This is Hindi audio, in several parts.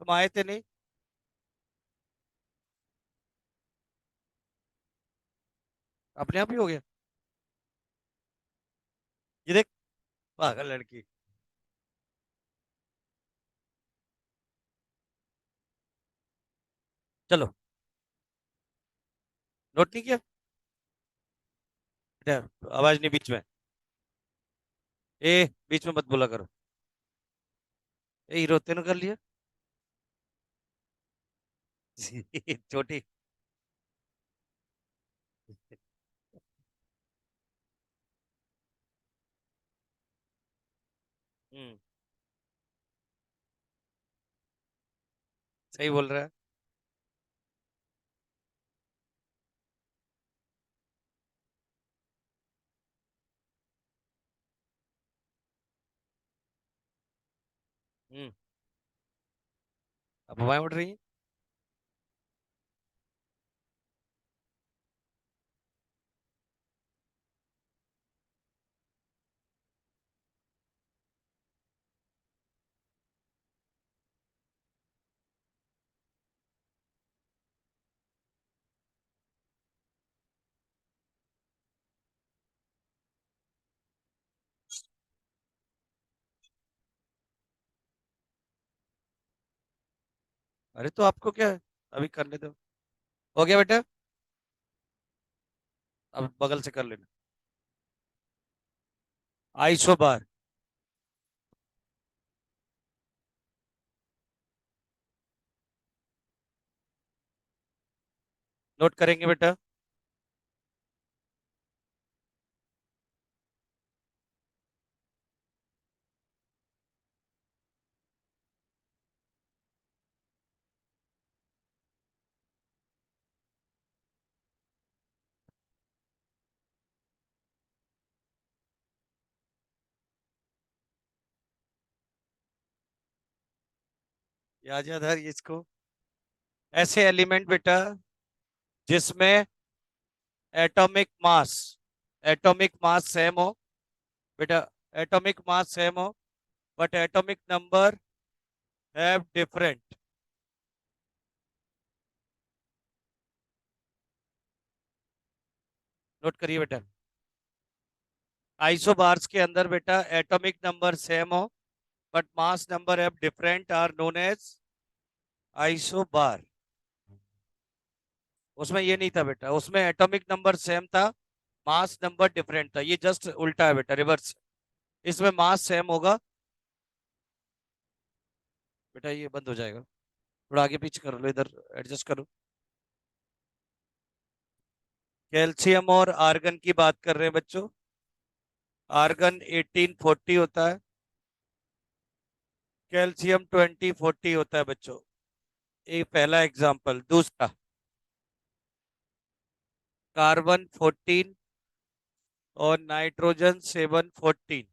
तुम आए थे नहीं? अपने आप ही हो गया। ये देख, पागल लड़की। चलो। नोट नहीं किया? बेटा आवाज नहीं बीच में। ए, बीच में मत बोला करो। ए हीरो तेने कर लिया। छोटी। हम्म। सही बोल रहा है। हम्म। अब हवाएं उड़ रही हैं। अरे तो आपको क्या है? अभी करने दो। हो गया बेटा। अब बगल से कर लेना। आइसो बार। नोट करेंगे बेटा। याद याद है इसको। ऐसे एलिमेंट बेटा जिसमें atomic mass atomic mass same हो। बेटा एटॉमिक मास सेम हो, but atomic number have different. Note करिए बेटा। आइसोबार्स के अंदर बेटा एटॉमिक नंबर सेम हो, but mass number have different are known as isobar. उसमें ये नहीं था बेटा, उसमें एटॉमिक नंबर सेम था, मास नंबर डिफरेंट था। ये जस्ट उल्टा है बेटा, रिवर्स। इसमें मास सेम होगा। बेटा ये बंद हो जाएगा। थोड़ा आगे पीछे कर लो, इधर एडजस्ट करो। कैल्शियम और आर्गन की बात कर रहे हैं बच्चों। आर्गन 1840 होता है, कैल्शियम 2040 होता है बच्चों। ये पहला एग्जाम्पल। दूसरा, कार्बन 14 और नाइट्रोजन 714।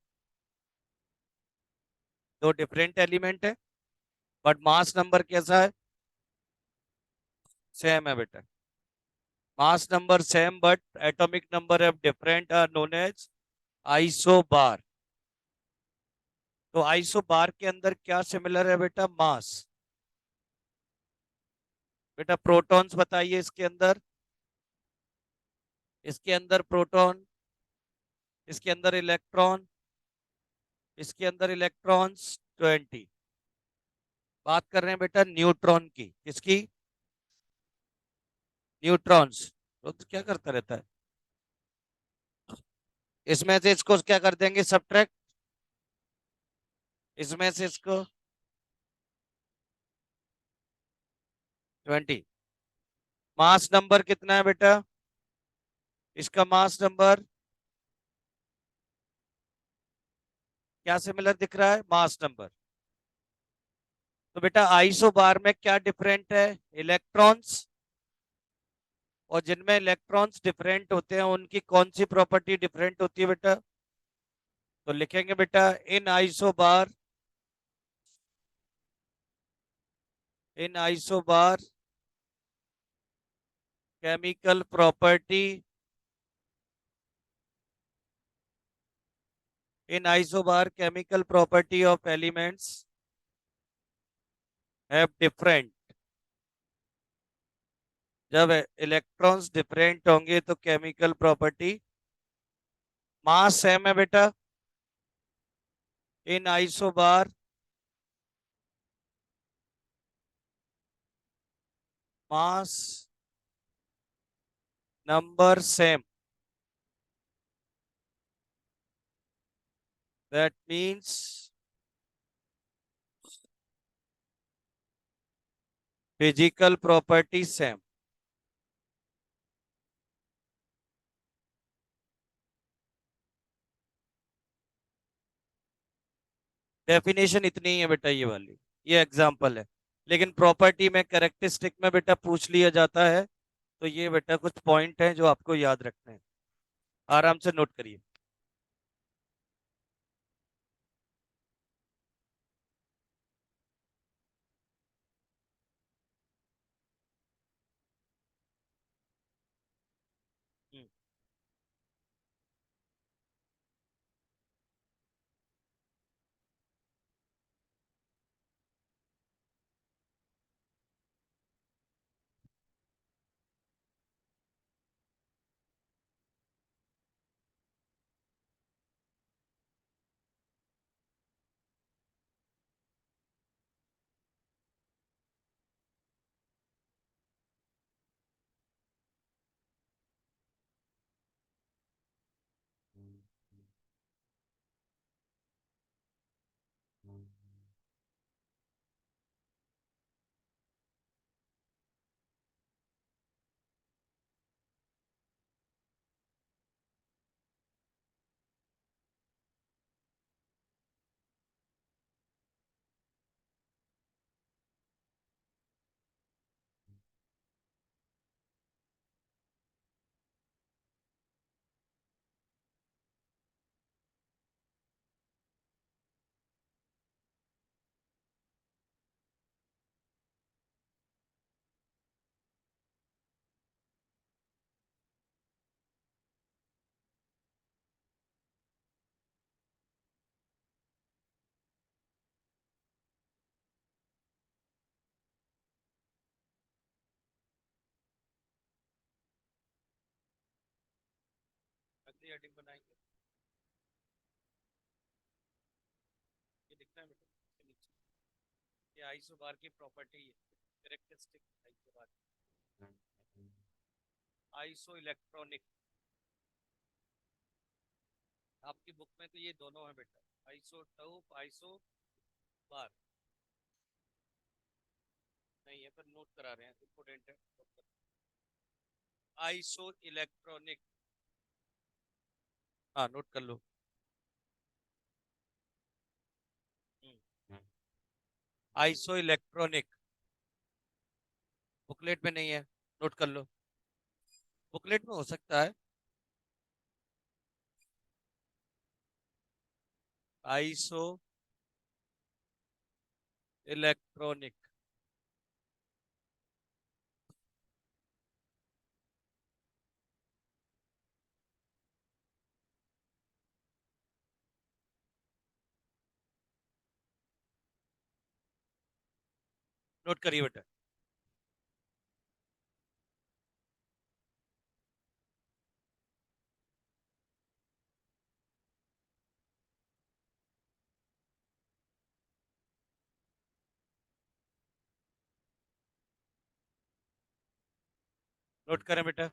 दो डिफरेंट एलिमेंट है, बट मास नंबर कैसा है? सेम है बेटा। Mass number same but atomic number है different, are known as isobar. तो आइसोबार के अंदर क्या सिमिलर है बेटा? मास। बेटा प्रोटॉन्स बताइए इसके अंदर। इसके अंदर प्रोटॉन, इसके अंदर इलेक्ट्रॉन, इसके अंदर इलेक्ट्रॉन्स 20। बात कर रहे हैं बेटा न्यूट्रॉन की। किसकी? न्यूट्रॉन्स। तो क्या करता रहता है? इसमें से इसको क्या कर देंगे? सब्ट्रैक्ट। इसमें से इसको 20। मास नंबर कितना है बेटा? इसका मास नंबर क्या सिमिलर दिख रहा है? Mass number. तो बेटा आइसोबार में क्या डिफरेंट है? इलेक्ट्रॉन्स। और जिनमें इलेक्ट्रॉन्स डिफरेंट होते हैं उनकी कौन सी प्रॉपर्टी डिफरेंट होती है बेटा? तो लिखेंगे बेटा in isobar chemical property, in isobar chemical property of elements have different. जब इलेक्ट्रॉन्स डिफरेंट होंगे तो केमिकल प्रॉपर्टी, मास सेम है बेटा। In isobar mass number same, that means physical property same. Definition इतनी ही है बेटा ये वाली, ये एग्जांपल है। लेकिन प्रॉपर्टी में कैरेक्टरिस्टिक में बेटा पूछ लिया जाता है, तो ये बेटा कुछ पॉइंट हैं जो आपको याद रखने हैं। आराम से नोट करिए। हम्म, अगली हेडिंग बनाएंगे। ये लिखना है बेटा इसके नीचे, ये आइसोबार की प्रॉपर्टी है, कैरेक्टरिस्टिक आइसोबार। आइसो इलेक्ट्रॉनिक, आपकी बुक में तो ये दोनों है बेटा, आइसो टॉप आइसो बार। नहीं है पर नोट करा रहे हैं, इंपोर्टेंट है। आइसो इलेक्ट्रॉनिक, हाँ नोट कर लो। आइसो इलेक्ट्रॉनिक बुकलेट में नहीं है, नोट कर लो। बुकलेट में हो सकता है। आइसो इलेक्ट्रॉनिक, नोट करिए बेटा। नोट करें बेटा।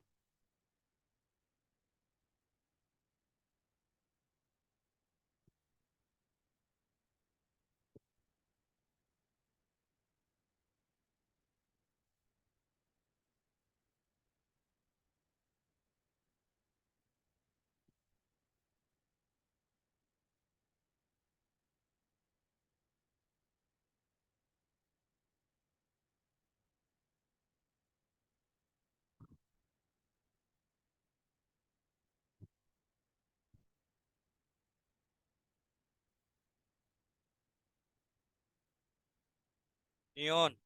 नियॉन,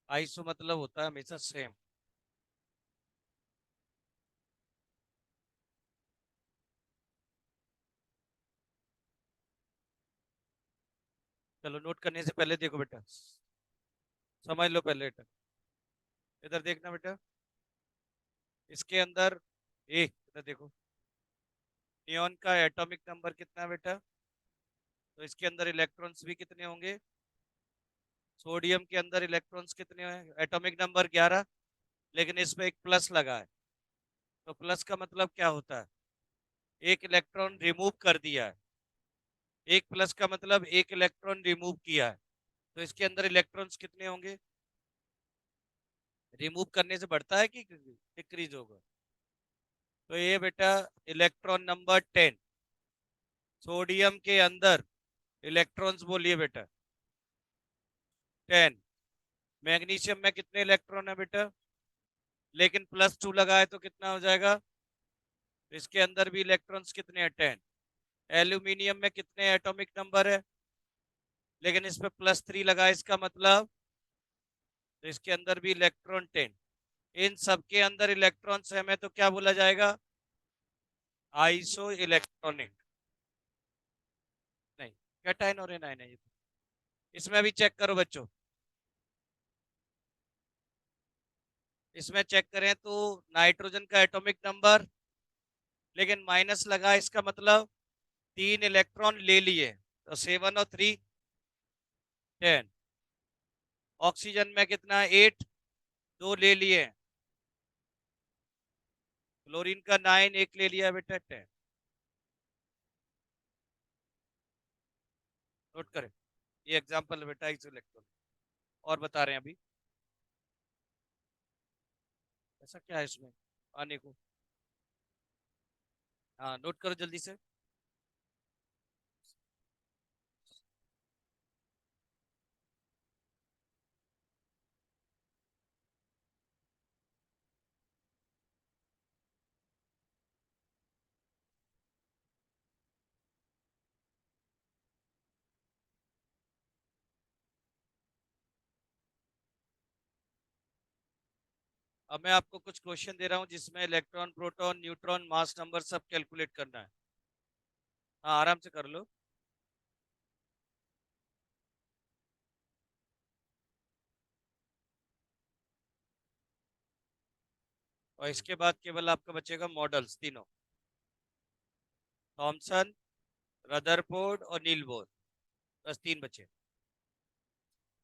आइसो मतलब होता है हमेशा सेम। चलो नोट करने से पहले देखो बेटा, समझ लो पहले बेटा, इधर देखना बेटा, इसके अंदर इधर देखो, नियॉन का एटॉमिक नंबर कितना है बेटा, तो इसके अंदर इलेक्ट्रॉन्स भी कितने होंगे, सोडियम के अंदर इलेक्ट्रॉन्स कितने हैं, एटॉमिक नंबर 11, लेकिन इसमें एक प्लस लगा है, तो प्लस का मतलब क्या होता है, एक इलेक्ट्रॉन रिमूव कर दिया है, एक प्लस का मतलब एक इलेक्ट्रॉन रिमूव किया है, तो इसके अंदर इलेक्ट्रॉन्स कितने होंगे, रिमूव करने से बढ़ता है कि डिक्रीज होगा, तो ये बेटा इलेक्ट्रॉन नंबर 10, सोडियम के अंदर इलेक्ट्रॉन्स बोलिए बेटा 10, मैग्नीशियम में कितने इलेक्ट्रॉन है बेटा, लेकिन +2 लगाए तो कितना हो जाएगा, तो इसके अंदर भी इलेक्ट्रॉन्स कितने हैं 10, एल्यूमिनियम में कितने एटॉमिक नंबर है, लेकिन इस पे +3 लगाए, इसका मतलब तो इसके अंदर भी इलेक्ट्रॉन 10, इन सबके अंदर इलेक्ट्रॉन्स है, तो क्या बोला जाएगा, आइसो इलेक्ट्रॉनिक, नहीं कैटायन और एनायन है ये तो। इसमें भी चेक करो बच्चों, इसमें चेक करें तो नाइट्रोजन का एटॉमिक नंबर, लेकिन माइनस लगा, इसका मतलब 3 इलेक्ट्रॉन ले लिए, तो 7 और 3 10, ऑक्सीजन में कितना 8, 2 ले लिए, क्लोरीन का 9, एक ले लिया बेटा 10, नोट करें, ये एग्जांपल बेटा इस इलेक्ट्रॉन, और बता रहे हैं अभी, ऐसा क्या है इसमें आने को, हाँ नोट करो जल्दी से, अब मैं आपको कुछ क्वेश्चन दे रहा हूँ जिसमें electron, proton, neutron, mass number सब कैलकुलेट करना है, हाँ आराम से कर लो, और इसके बाद केवल आपका बचेगा मॉडल्स तीनों, थॉमसन, रदरफोर्ड और नील बोर, बस 3 बचे,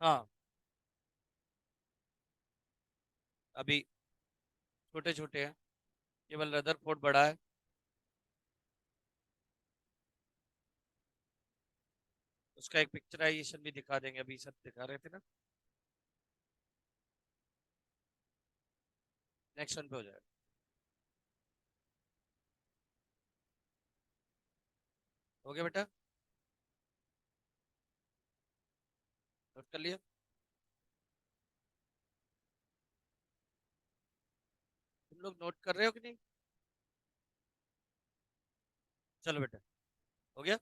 हाँ अभी छोटे छोटे हैं, केवल रदरफोर्ड बड़ा है, उसका एक पिक्चराइजेशन भी दिखा देंगे, अभी सब दिखा रहे थे ना, नेक्स्ट वन पे हो जाएगा, हो गया बेटा, नोट कर लिया, तुम लोग नोट कर रहे हो कि नहीं, चलो बेटा, हो गया,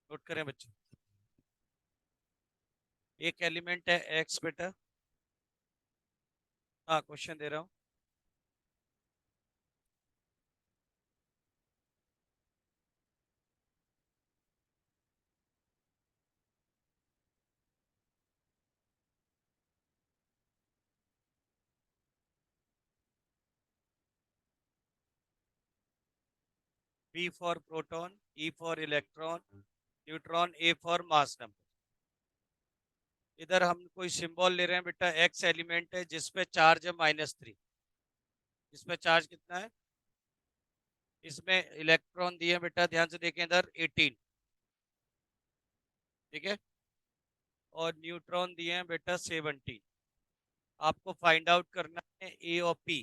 नोट करें बच्चों, एक एलिमेंट है एक्स बेटा, हाँ क्वेश्चन दे रहा हूँ, P for proton, E for electron, neutron, A for mass number, इधर हम कोई सिंबल ले रहे हैं बेटा, एक्स एलिमेंट है जिसपे चार्ज है -3, इसमें चार्ज कितना है, इसमें इलेक्ट्रॉन दिए बेटा, ध्यान से देखें इधर 18, ठीक है, और न्यूट्रॉन दिए हैं बेटा 17, आपको फाइंड आउट करना है ए और पी,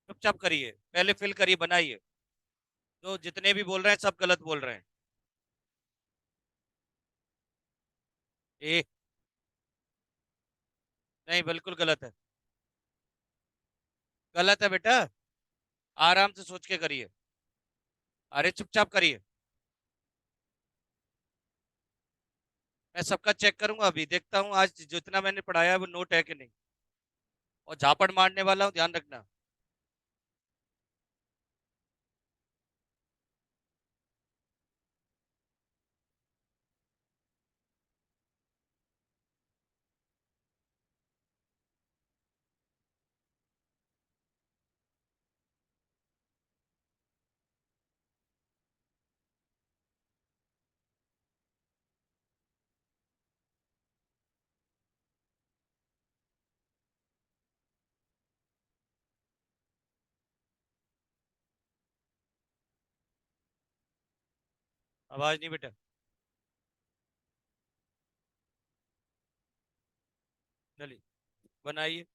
चुपचाप करिए, पहले फिल करिए, बनाइए, तो जितने भी बोल रहे हैं सब गलत बोल रहे हैं, ए नहीं बिल्कुल गलत है, गलत है बेटा। आराम से सोच के करिए। अरे चुपचाप करिए। मैं सबका चेक करूंगा, अभी देखता हूँ आज जितना मैंने पढ़ाया है वो नोट है कि नहीं। और झापड़ मारने वाला हूँ, ध्यान रखना। आवाज नहीं बेटा। चलिए, बनाइए,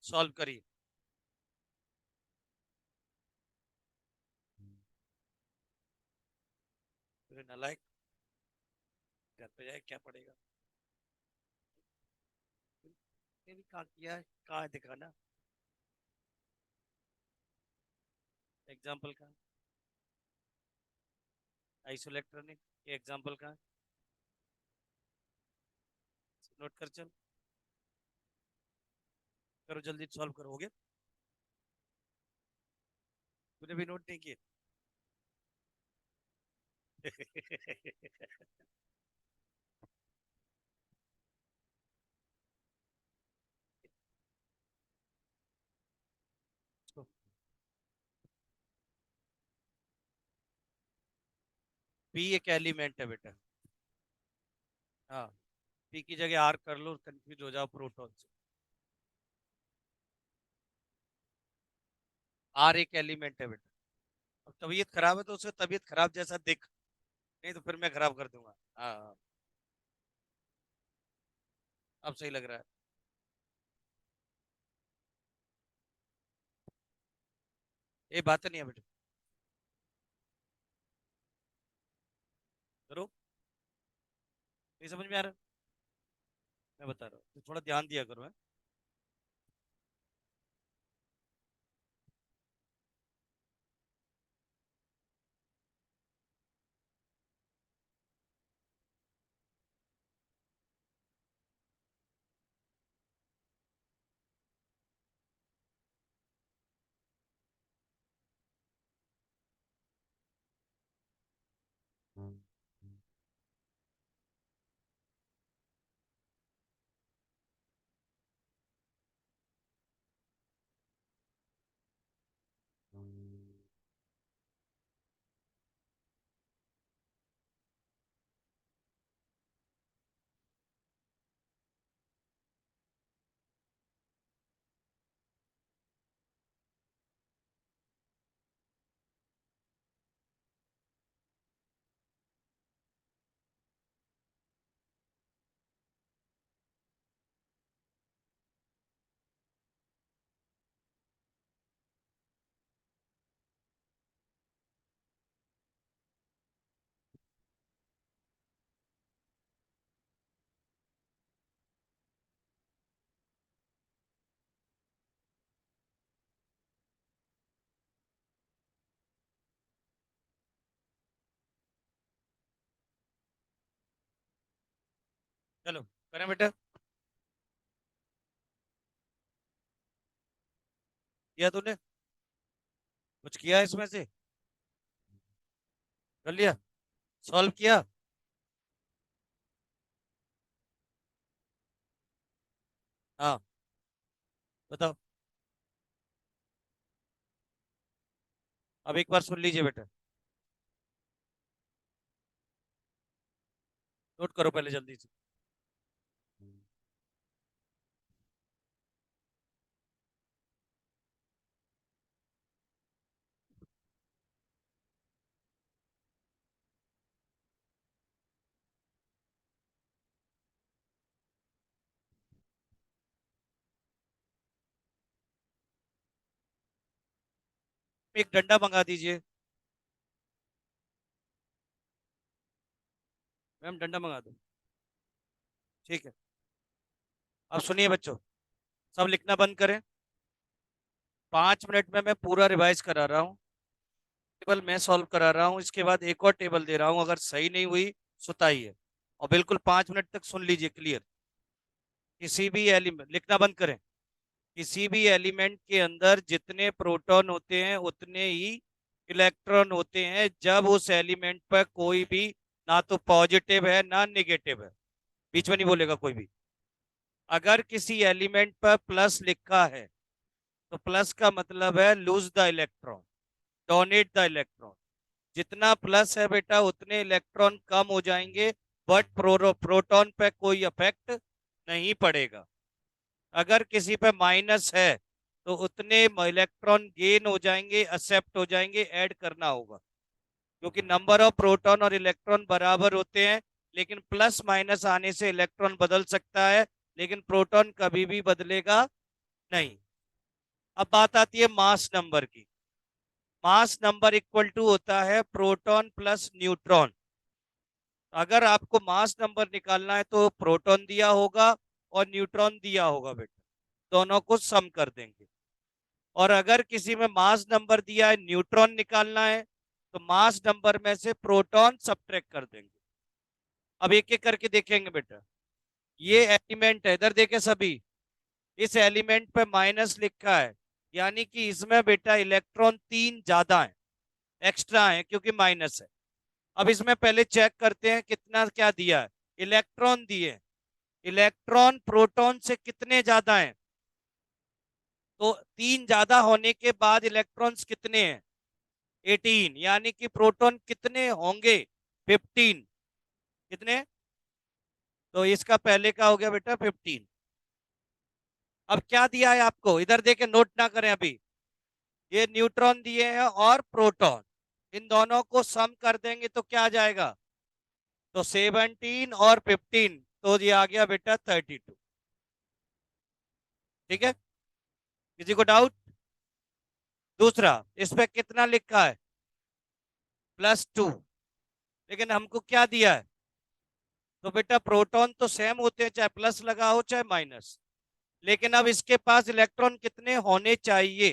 सॉल्व करिए। फिर नालायक, घर पे जाए क्या पड़ेगा। ये भी कहाँ किया है, कहाँ है दिखाना। एग्जाम्पल कहाँ, आइसोइलेक्ट्रॉनिक के एग्जाम्पल कहाँ। नोट कर चल, करो जल्दी सॉल्व करो, हो गया। तूने भी नोट नहीं किए। पी एक एलिमेंट है बेटा। हाँ, पी की जगह आर कर लो, कंफ्यूज हो जाओ प्रोटॉन से। आर एक एलिमेंट है बेटा। अब तबीयत खराब है तो उसे तबीयत खराब जैसा दिख, नहीं तो फिर मैं खराब कर दूंगा। हाँ हाँ, अब सही लग रहा है। ये बात नहीं है बेटा। करो, नहीं समझ में आ रहा। मैं बता रहा हूँ तो थोड़ा ध्यान दिया करो। चलो, करें बेटा। किया तूने, कुछ किया है इसमें से, कर लिया, सॉल्व किया। हाँ, बताओ। अब एक बार सुन लीजिए बेटा, नोट करो पहले जल्दी से। एक डंडा मंगा दीजिए। मैम डंडा मंगा दो। ठीक है। अब सुनिए बच्चों, सब लिखना बंद करें। 5 मिनट में मैं पूरा रिवाइज करा रहा हूँ, टेबल मैं सॉल्व करा रहा हूँ, इसके बाद एक और टेबल दे रहा हूँ, अगर सही नहीं हुई सुताइए। और बिल्कुल 5 मिनट तक सुन लीजिए क्लियर। किसी भी एलिमेंट, लिखना बंद करें, किसी भी एलिमेंट के अंदर जितने प्रोटॉन होते हैं उतने ही इलेक्ट्रॉन होते हैं, जब उस एलिमेंट पर कोई भी ना तो पॉजिटिव है ना नेगेटिव है। बीच में नहीं बोलेगा कोई भी। अगर किसी एलिमेंट पर प्लस लिखा है तो प्लस का मतलब है lose the electron, donate the electron. जितना प्लस है बेटा उतने इलेक्ट्रॉन कम हो जाएंगे, बट प्रोटॉन पे कोई इफेक्ट नहीं पड़ेगा। अगर किसी पे माइनस है तो उतने इलेक्ट्रॉन गेन हो जाएंगे, एक्सेप्ट हो जाएंगे, ऐड करना होगा, क्योंकि नंबर ऑफ प्रोटॉन और इलेक्ट्रॉन बराबर होते हैं। लेकिन प्लस माइनस आने से इलेक्ट्रॉन बदल सकता है, लेकिन प्रोटॉन कभी भी बदलेगा नहीं। अब बात आती है मास नंबर की। मास नंबर इक्वल टू होता है प्रोटॉन प्लस न्यूट्रॉन। अगर आपको मास नंबर निकालना है तो प्रोटॉन दिया होगा और न्यूट्रॉन दिया होगा बेटा, दोनों को सम कर देंगे। और अगर किसी में मास नंबर दिया है, न्यूट्रॉन निकालना है, तो मास नंबर में से प्रोटॉन सब्ट्रैक्ट कर देंगे। अब एक एक करके देखेंगे बेटा। ये एलिमेंट है, इधर देखे सभी, इस एलिमेंट पे माइनस लिखा है, यानी कि इसमें बेटा इलेक्ट्रॉन 3 ज्यादा है, एक्स्ट्रा है, क्योंकि माइनस है। अब इसमें पहले चेक करते हैं कितना क्या दिया है। इलेक्ट्रॉन दिए, इलेक्ट्रॉन प्रोटॉन से कितने ज्यादा हैं, तो 3 ज्यादा होने के बाद इलेक्ट्रॉन्स कितने हैं, 18, यानी कि प्रोटॉन कितने होंगे, 15। कितने, तो इसका पहले का हो गया बेटा 15। अब क्या दिया है आपको, इधर देके नोट ना करें अभी। ये न्यूट्रॉन दिए हैं और प्रोटॉन, इन दोनों को सम कर देंगे तो क्या आ जाएगा, तो 17 और 15, तो ये आ गया बेटा 32। ठीक है, किसी को डाउट? दूसरा, इस पे कितना लिखा है, +2, लेकिन हमको क्या दिया है, तो बेटा प्रोटॉन तो सेम होते हैं, चाहे प्लस लगा हो चाहे माइनस। लेकिन अब इसके पास इलेक्ट्रॉन कितने होने चाहिए,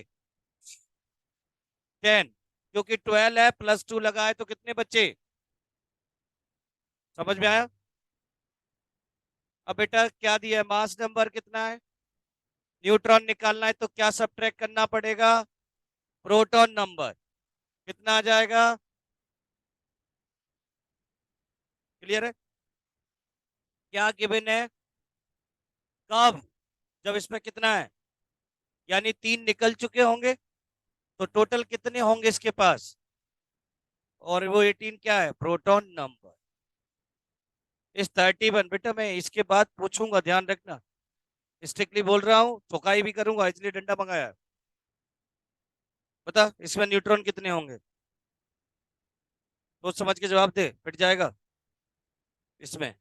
10, क्योंकि 12 है, +2 लगा है, तो कितने बचे, समझ में आया? अब बेटा क्या दिया है, मास नंबर कितना है, न्यूट्रॉन निकालना है, तो क्या सब्ट्रैक्ट करना पड़ेगा, प्रोटॉन नंबर। कितना आ जाएगा, क्लियर है? क्या गिवन है, कब, जब इसमें कितना है, यानी 3 निकल चुके होंगे, तो टोटल कितने होंगे इसके पास, और वो 18 क्या है, प्रोटॉन नंबर। इस 31 बेटा मैं इसके बाद पूछूंगा, ध्यान रखना, स्ट्रिक्टली बोल रहा हूँ, चौकाई भी करूंगा, इसलिए डंडा मंगाया है। बता इसमें न्यूट्रॉन कितने होंगे, सोच समझ के जवाब दे, पिट जाएगा इसमें।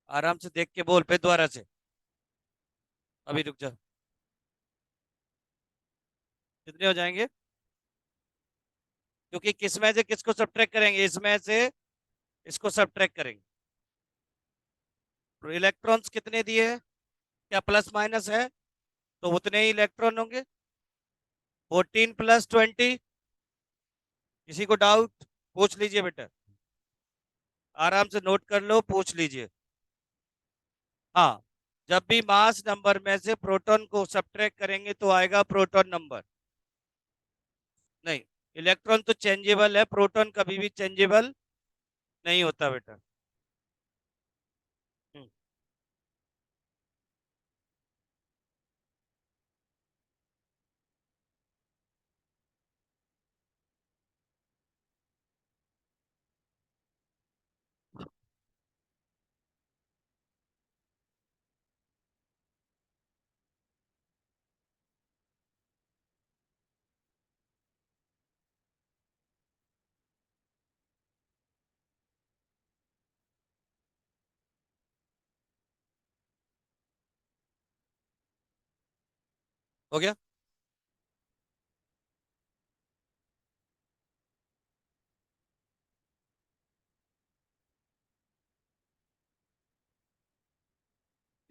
आराम से देख के बोल, फिर दोबारा से, अभी रुक जा। कितने हो जाएंगे, क्योंकि किसमें से किसको सब्ट्रैक्ट करेंगे, इसमें से इसको सब्ट्रैक्ट करेंगे। तो इलेक्ट्रॉन्स कितने दिए हैं, क्या प्लस माइनस है, तो उतने ही इलेक्ट्रॉन होंगे, 14 + 20। किसी को डाउट, पूछ लीजिए बेटा, आराम से नोट कर लो, पूछ लीजिए। हाँ, जब भी मास नंबर में से प्रोटॉन को सब्ट्रैक्ट करेंगे तो आएगा प्रोटॉन नंबर। नहीं, इलेक्ट्रॉन तो चेंजेबल है, प्रोटॉन कभी भी चेंजेबल नहीं होता बेटा। हम्म, हो गया।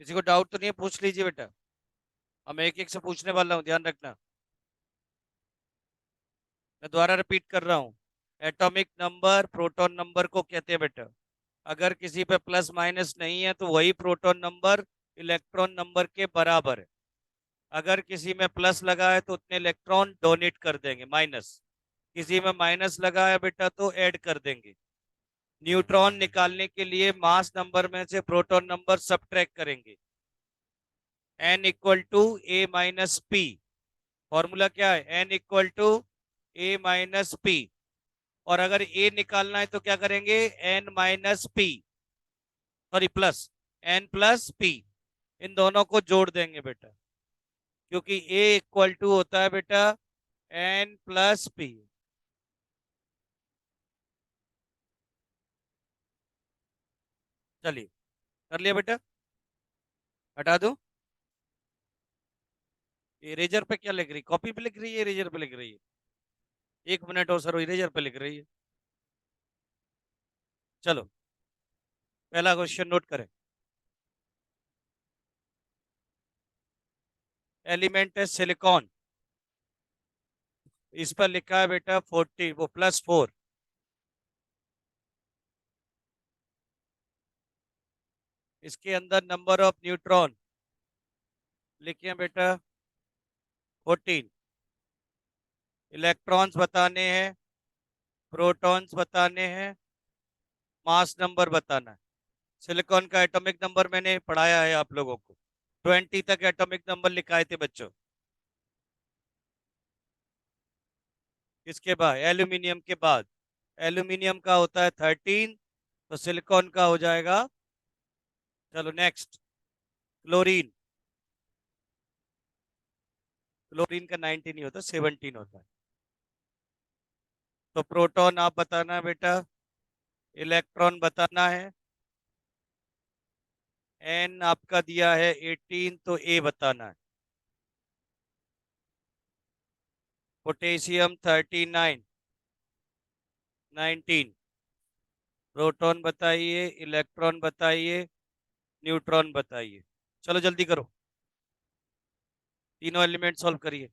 किसी को डाउट तो नहीं है, पूछ लीजिए बेटा। हम एक एक से पूछने वाला हूँ, ध्यान रखना। मैं दोबारा रिपीट कर रहा हूँ। एटॉमिक नंबर प्रोटॉन नंबर को कहते हैं बेटा। अगर किसी पे प्लस माइनस नहीं है तो वही प्रोटॉन नंबर इलेक्ट्रॉन नंबर के बराबर है। अगर किसी में प्लस लगा है तो उतने इलेक्ट्रॉन डोनेट कर देंगे, माइनस किसी में माइनस लगा है बेटा तो ऐड कर देंगे। न्यूट्रॉन निकालने के लिए मास नंबर में से प्रोटॉन नंबर सब्ट्रैक्ट करेंगे। n equal to A minus P. Formula क्या है? n equal to A minus P. और अगर a निकालना है तो क्या करेंगे? n minus P, sorry plus, n plus P. इन दोनों को जोड़ देंगे बेटा, क्योंकि a इक्वल टू होता है बेटा n प्लस पी। चलिए, कर लिया बेटा? हटा दूं? इरेजर पे क्या लिख रही? कॉपी पे लिख रही है, इरेजर पे लिख रही है? 1 मिनट और सर, इरेजर पे लिख रही है। चलो, पहला क्वेश्चन नोट करें। एलिमेंट है सिलिकॉन। इस पर लिखा है बेटा 40, वो +4। इसके अंदर नंबर ऑफ न्यूट्रॉन लिखे हैं बेटा 14। इलेक्ट्रॉन्स बताने हैं, प्रोटॉन्स बताने हैं, मास नंबर बताना है। सिलिकॉन का एटॉमिक नंबर मैंने पढ़ाया है आप लोगों को, 20 तक एटॉमिक नंबर लिखाए थे बच्चों। किसके बाद? एल्यूमिनियम के बाद। एल्यूमिनियम का होता है 13, तो सिलिकॉन का हो जाएगा। चलो नेक्स्ट, क्लोरीन। क्लोरीन का 19 नहीं होता, 17 होता है। तो प्रोटॉन आप बताना है बेटा, इलेक्ट्रॉन बताना है। एन आपका दिया है 18, तो ए बताना है। पोटेशियम 39, 19। प्रोटॉन बताइए, इलेक्ट्रॉन बताइए, न्यूट्रॉन बताइए। चलो जल्दी करो, तीनों एलिमेंट सॉल्व करिए।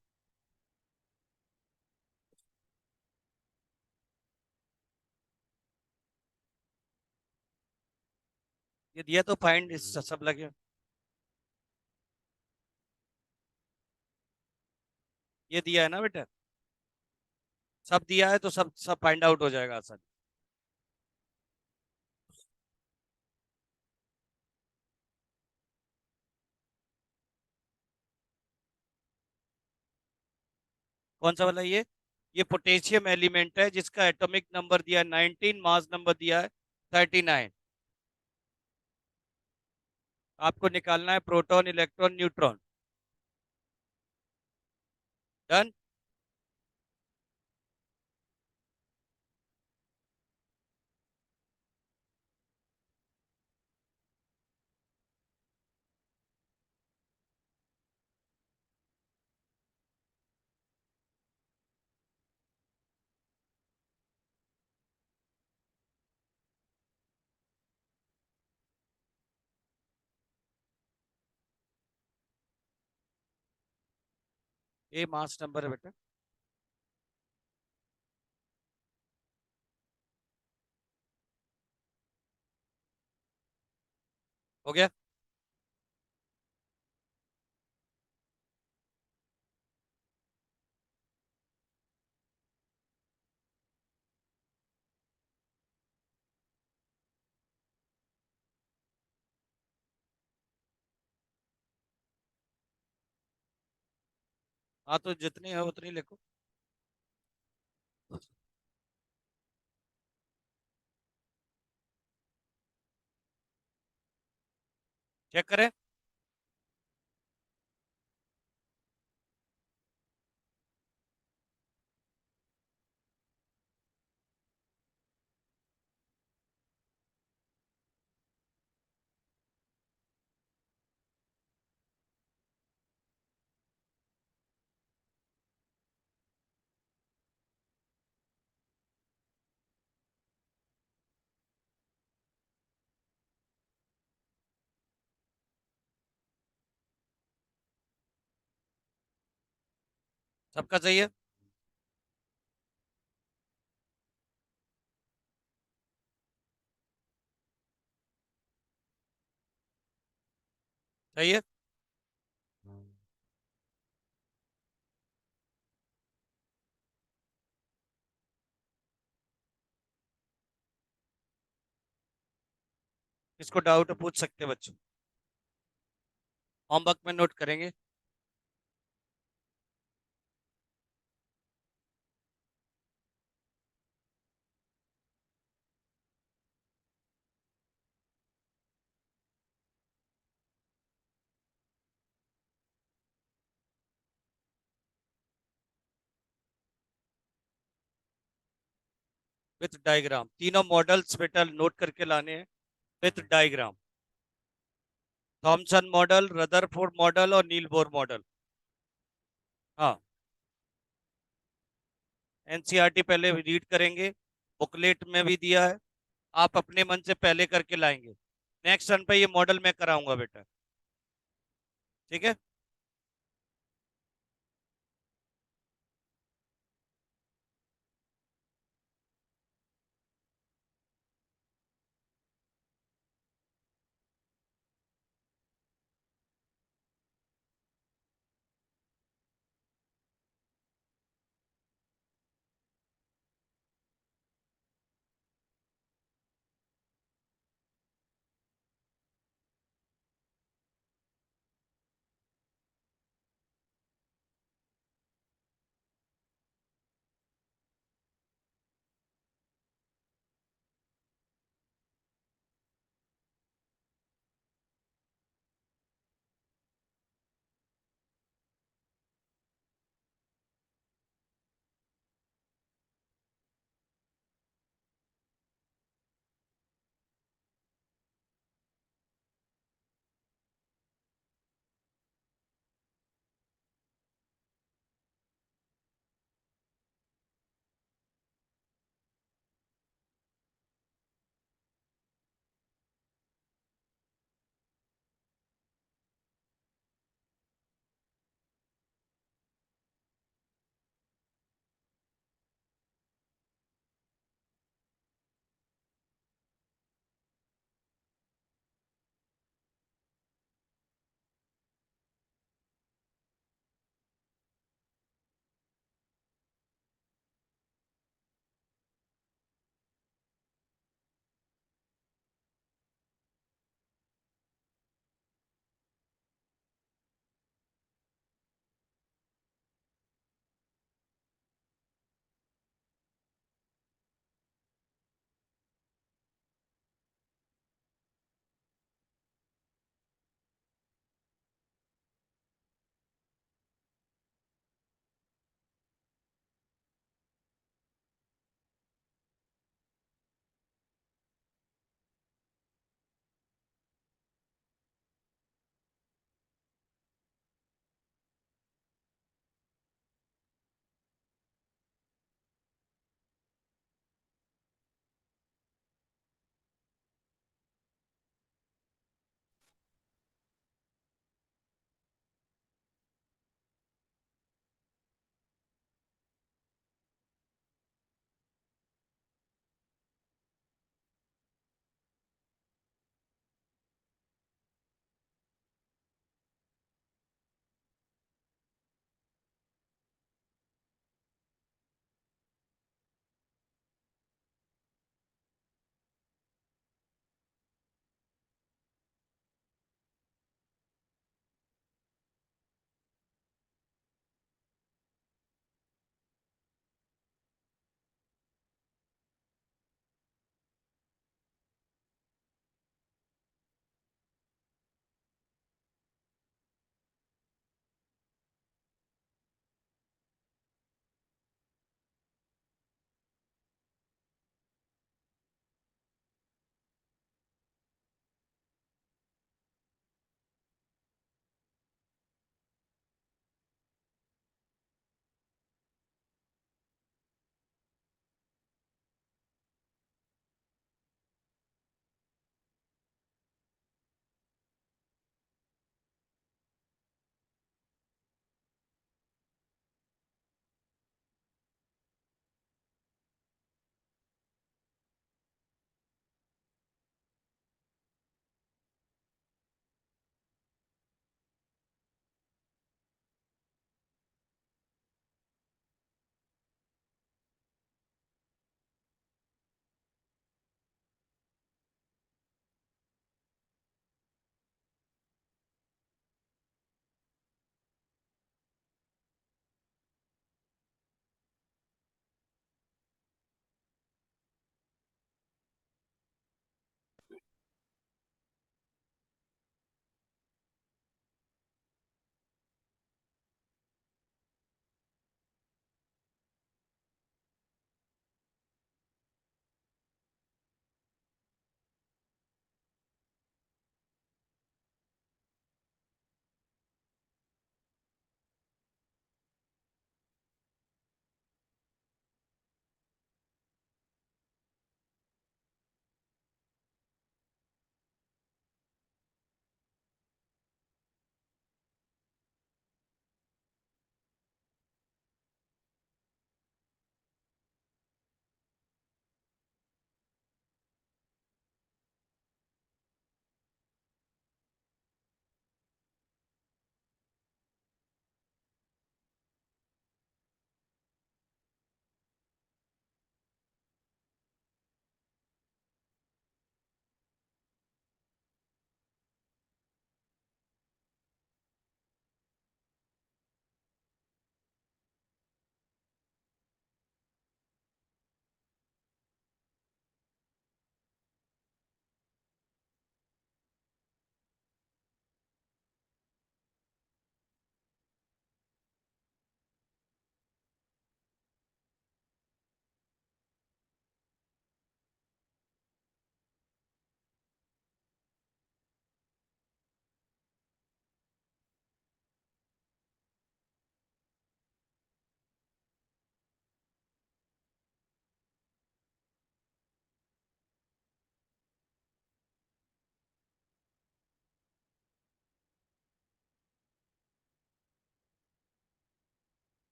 ये दिया तो फाइंड इस सब लगे। ये दिया है ना बेटा? सब दिया है तो सब सब फाइंड आउट हो जाएगा आसान। कौन सा वाला ये पोटेशियम एलिमेंट है जिसका एटॉमिक नंबर दिया है 19, मास नंबर दिया है 39। आपको निकालना है प्रोटॉन, इलेक्ट्रॉन, न्यूट्रॉन। डन। ए मास नंबर है बेटा। हो गया? हाँ, तो जितनी है उतनी लिखो। चेक करें। सबका सही है। सही है। इसको डाउट पूछ सकते हैं बच्चों, होमवर्क में नोट करेंगे। विथ डायग्राम, तीनों मॉडल्स बेटा नोट करके लाने हैं, with diagram. Thompson model, Rutherford model और नील बोर मॉडल। हाँ, एनसीईआरटी पहले रीड करेंगे, बुकलेट में भी दिया है, आप अपने मन से पहले करके लाएंगे। नेक्स्ट रन पे ये मॉडल मैं कराऊंगा बेटा। ठीक है।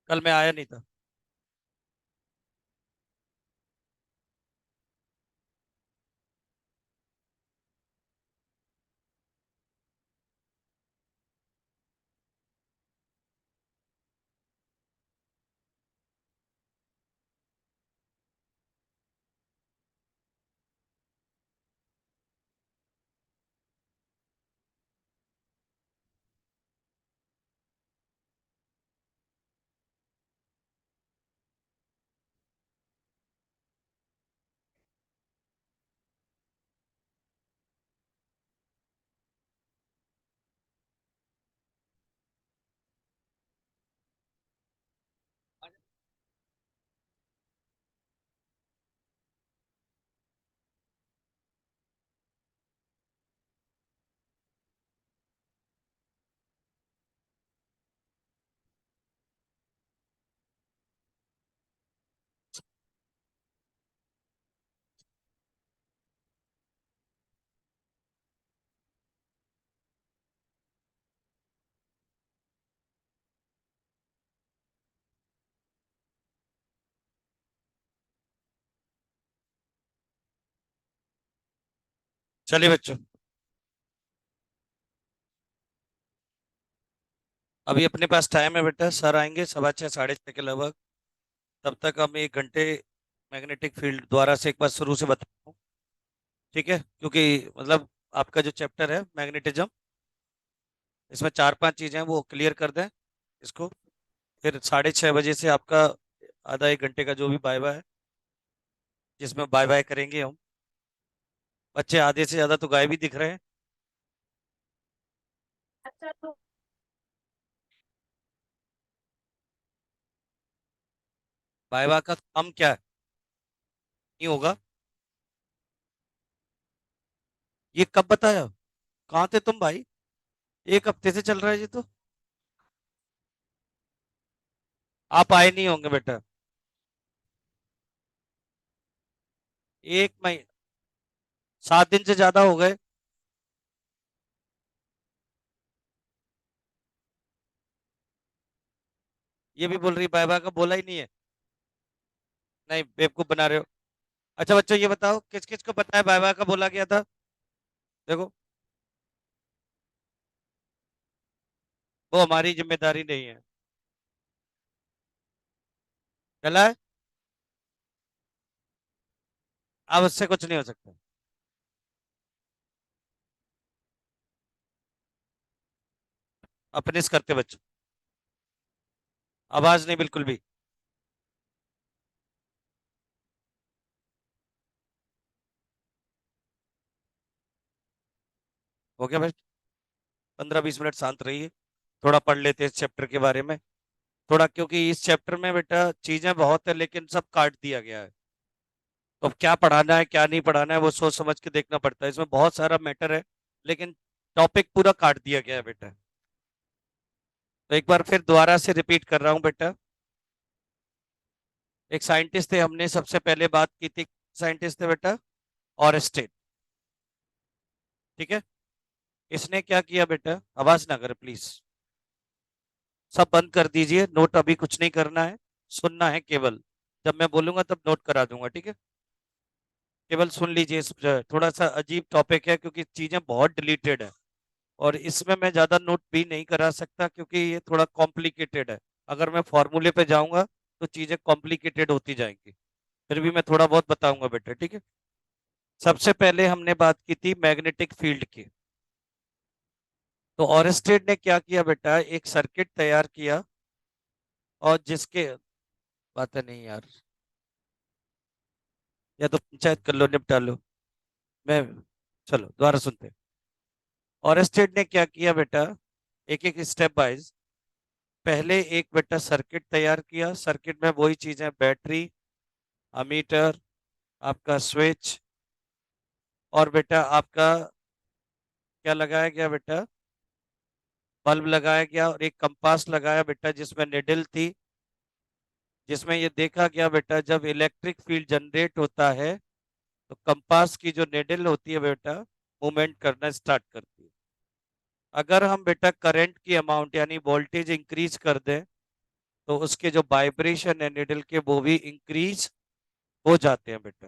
कल मैं आया नहीं था। चलिए बच्चों, अभी अपने पास टाइम है बेटा। सर आएंगे 6:15 6:30 के लगभग। तब तक हम 1 घंटे मैग्नेटिक फील्ड द्वारा से एक बार शुरू से बताता हूँ। ठीक है, क्योंकि मतलब आपका जो चैप्टर है मैग्नेटिज्म, इसमें 4-5 चीजें हैं, वो क्लियर कर दें इसको। फिर 6:30 बजे से आपका आधा 1 घंटे का जो भी बाय बाय है, जिसमें बाय बाय करेंगे हम। बच्चे आधे से ज्यादा तो गायब ही दिख रहे हैं। अच्छा तो बाय बाय का काम क्या है? नहीं होगा। ये कब बताया? कहाँ थे तुम भाई? 1 हफ्ते से चल रहा है ये तो। आप आए नहीं होंगे बेटा। 1 महीने, 7 दिन से ज्यादा हो गए। ये भी बोल रही बाय बाय का बोला ही नहीं है। नहीं, बेवकूफ बना रहे हो। अच्छा बच्चों, ये बताओ किस किस को पता है बाय बाय का बोला गया था? देखो, वो हमारी जिम्मेदारी नहीं है। चला है। अब उससे कुछ नहीं हो सकता। अपने से करते बच्चों। आवाज नहीं बिल्कुल भी। हो गया भाई? 15-20 मिनट शांत रहिए। थोड़ा पढ़ लेते हैं इस चैप्टर के बारे में। थोड़ा, क्योंकि इस चैप्टर में बेटा चीजें बहुत है लेकिन सब काट दिया गया है। तो अब क्या पढ़ाना है क्या नहीं पढ़ाना है वो सोच समझ के देखना पड़ता है। इसमें बहुत सारा मैटर है, लेकिन टॉपिक पूरा काट दिया गया है बेटा। तो एक बार फिर दोबारा से रिपीट कर रहा हूँ बेटा। एक साइंटिस्ट थे, हमने सबसे पहले बात की थी। साइंटिस्ट थे बेटा, ऑरेस्टेड। ठीक है। इसने क्या किया बेटा? आवाज ना करे प्लीज। सब बंद कर दीजिए, नोट अभी कुछ नहीं करना है। सुनना है केवल। जब मैं बोलूंगा तब नोट करा दूंगा, ठीक है? केवल सुन लीजिए। थोड़ा सा अजीब टॉपिक है क्योंकि चीजें बहुत डिलीटेड है। और इसमें मैं ज्यादा नोट भी नहीं करा सकता क्योंकि ये थोड़ा कॉम्प्लिकेटेड है। अगर मैं फॉर्मूले पे जाऊंगा तो चीजें कॉम्प्लिकेटेड होती जाएंगी। फिर भी मैं थोड़ा बहुत बताऊंगा बेटा, ठीक है? सबसे पहले हमने बात की थी मैग्नेटिक फील्ड की। तो ऑरेस्टेड ने क्या किया बेटा? एक सर्किट तैयार किया, और जिसके, बातें नहीं यार, या तो पंचायत कर लो, निपटा लो। मैं, चलो दोबारा सुनते हैं। ऑरेस्टेड ने क्या किया बेटा? एक एक स्टेप वाइज। पहले एक बेटा सर्किट तैयार किया। सर्किट में वही चीजें, बैटरी, अमीटर, आपका स्विच, और बेटा आपका क्या लगाया गया बेटा? बल्ब लगाया गया, और एक कंपास लगाया बेटा जिसमें निडल थी। जिसमें ये देखा गया बेटा, जब इलेक्ट्रिक फील्ड जनरेट होता है तो कंपास की जो निडल होती है बेटा, मूवमेंट करना स्टार्ट करती है। अगर हम बेटा करंट की अमाउंट यानी वोल्टेज इंक्रीज कर दें तो उसके जो वाइब्रेशन है निडल के वो भी इंक्रीज हो जाते हैं बेटा।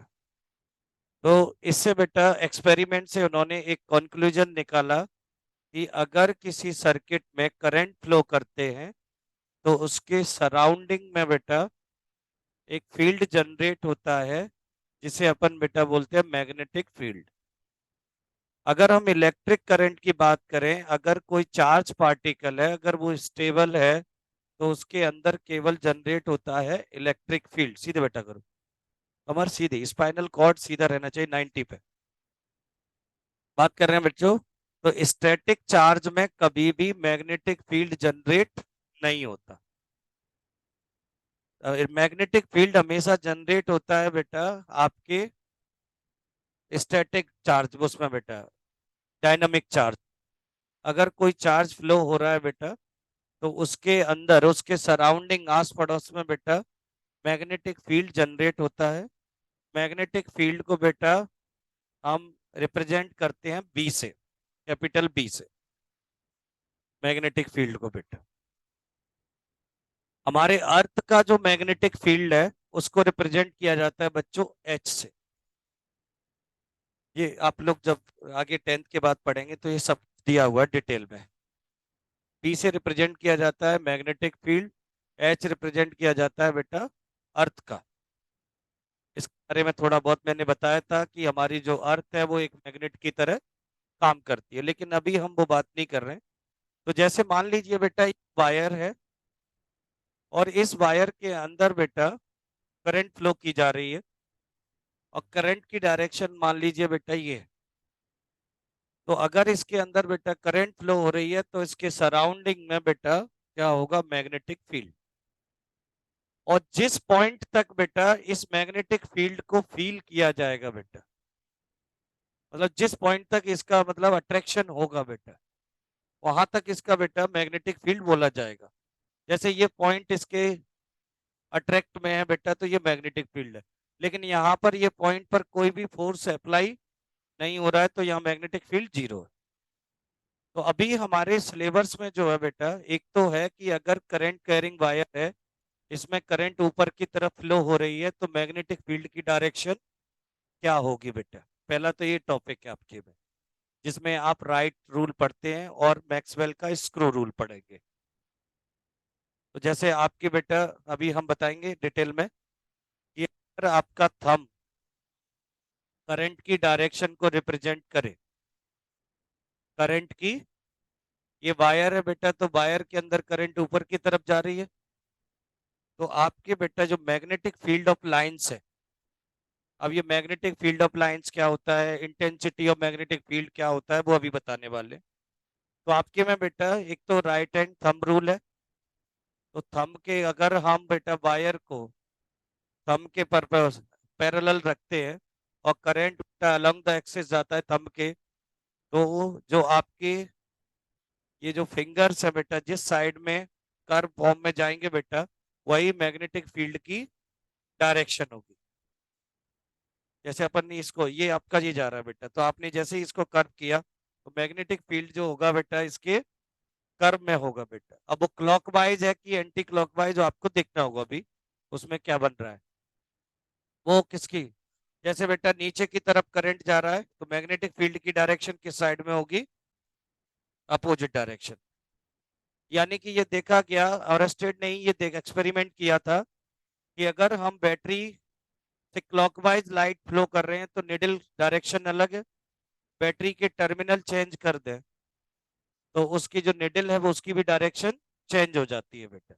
तो इससे बेटा एक्सपेरिमेंट से उन्होंने एक कंक्लूजन निकाला कि अगर किसी सर्किट में करंट फ्लो करते हैं तो उसके सराउंडिंग में बेटा एक फील्ड जनरेट होता है जिसे अपन बेटा बोलते हैं मैग्नेटिक फील्ड। अगर हम इलेक्ट्रिक करंट की बात करें, अगर कोई चार्ज पार्टिकल है अगर वो स्टेबल है तो उसके अंदर केवल जनरेट होता है इलेक्ट्रिक फील्ड। सीधे बेटा करो, कमर सीधी, स्पाइनल कॉर्ड सीधा रहना चाहिए 90 पे। बात कर रहे हैं बच्चों, तो स्टैटिक चार्ज में कभी भी मैग्नेटिक फील्ड जनरेट नहीं होता। मैग्नेटिक फील्ड हमेशा जनरेट होता है बेटा आपके स्टैटिक चार्ज उसमें बेटा, डायनामिक चार्ज। अगर कोई चार्ज फ्लो हो रहा है बेटा तो उसके अंदर उसके सराउंडिंग आस पड़ोस में बेटा मैग्नेटिक फील्ड जनरेट होता है। मैग्नेटिक फील्ड को बेटा हम रिप्रेजेंट करते हैं बी से, कैपिटल बी से, मैग्नेटिक फील्ड को बेटा। हमारे अर्थ का जो मैग्नेटिक फील्ड है उसको रिप्रेजेंट किया जाता है बच्चों एच से। ये आप लोग जब आगे 10th के बाद पढ़ेंगे तो ये सब दिया हुआ है डिटेल में। पी से रिप्रेजेंट किया जाता है मैग्नेटिक फील्ड, एच रिप्रेजेंट किया जाता है बेटा अर्थ का। इस बारे में थोड़ा बहुत मैंने बताया था कि हमारी जो अर्थ है वो एक मैग्नेट की तरह काम करती है, लेकिन अभी हम वो बात नहीं कर रहे हैं। तो जैसे मान लीजिए बेटा एक वायर है और इस वायर के अंदर बेटा करंट फ्लो की जा रही है और करंट की डायरेक्शन मान लीजिए बेटा ये है। तो अगर इसके अंदर बेटा करंट फ्लो हो रही है तो इसके सराउंडिंग में बेटा क्या होगा, मैग्नेटिक फील्ड। और जिस पॉइंट तक बेटा इस मैग्नेटिक फील्ड को फील किया जाएगा बेटा, मतलब जिस पॉइंट तक इसका मतलब अट्रैक्शन होगा बेटा, वहां तक इसका बेटा मैग्नेटिक फील्ड बोला जाएगा। जैसे ये पॉइंट इसके अट्रैक्ट में है बेटा तो ये मैग्नेटिक फील्ड है, लेकिन यहाँ पर ये पॉइंट पर कोई भी फोर्स अप्लाई नहीं हो रहा है तो यहाँ मैग्नेटिक फील्ड जीरो है। तो अभी हमारे सिलेबस में जो है बेटा, एक तो है कि अगर करंट कैरिंग वायर है, इसमें करंट ऊपर की तरफ फ्लो हो रही है तो मैग्नेटिक फील्ड की डायरेक्शन क्या होगी बेटा। पहला तो ये टॉपिक है आपके में जिसमें आप राइट रूल पढ़ते हैं और मैक्सवेल का स्क्रू रूल पढ़ेंगे। तो जैसे आपके बेटा अभी हम बताएंगे डिटेल में कि अगर आपका थंब करंट की डायरेक्शन को रिप्रेजेंट करे, करंट की, ये वायर है बेटा तो वायर के अंदर करंट ऊपर की तरफ जा रही है, तो आपके बेटा जो मैग्नेटिक फील्ड ऑफ लाइंस है, अब ये मैग्नेटिक फील्ड ऑफ लाइंस क्या होता है, इंटेंसिटी ऑफ मैग्नेटिक फील्ड क्या होता है वो अभी बताने वाले। तो आपके में बेटा एक तो राइट हैंड थंब रूल है। तो थंब के अगर हम बेटा वायर को थंब के पर्पस पैरेलल रखते हैं और करंट अलोंग द एक्सिस जाता है थंब के, तो जो आपके ये जो फिंगर्स है बेटा जिस साइड में कर्व फॉर्म में जाएंगे बेटा वही मैग्नेटिक फील्ड की डायरेक्शन होगी। जैसे अपन ने इसको, ये आपका ये जा रहा है बेटा, तो आपने जैसे ही इसको कर्व किया तो मैग्नेटिक फील्ड जो होगा बेटा इसके कर्व में होगा बेटा। अब वो क्लॉकवाइज है कि एंटी क्लॉकवाइज आपको देखना होगा अभी उसमें क्या बन रहा है वो किसकी। जैसे बेटा नीचे की तरफ करंट जा रहा है तो मैग्नेटिक फील्ड की डायरेक्शन किस साइड में होगी, अपोजिट डायरेक्शन। यानी कि ये देखा गया, ऑरस्टेड ने ही ये देख एक्सपेरिमेंट किया था कि अगर हम बैटरी से क्लॉकवाइज लाइट फ्लो कर रहे हैं तो निडल डायरेक्शन अलग है, बैटरी के टर्मिनल चेंज कर दें तो उसकी जो निडल है वो उसकी भी डायरेक्शन चेंज हो जाती है बेटा।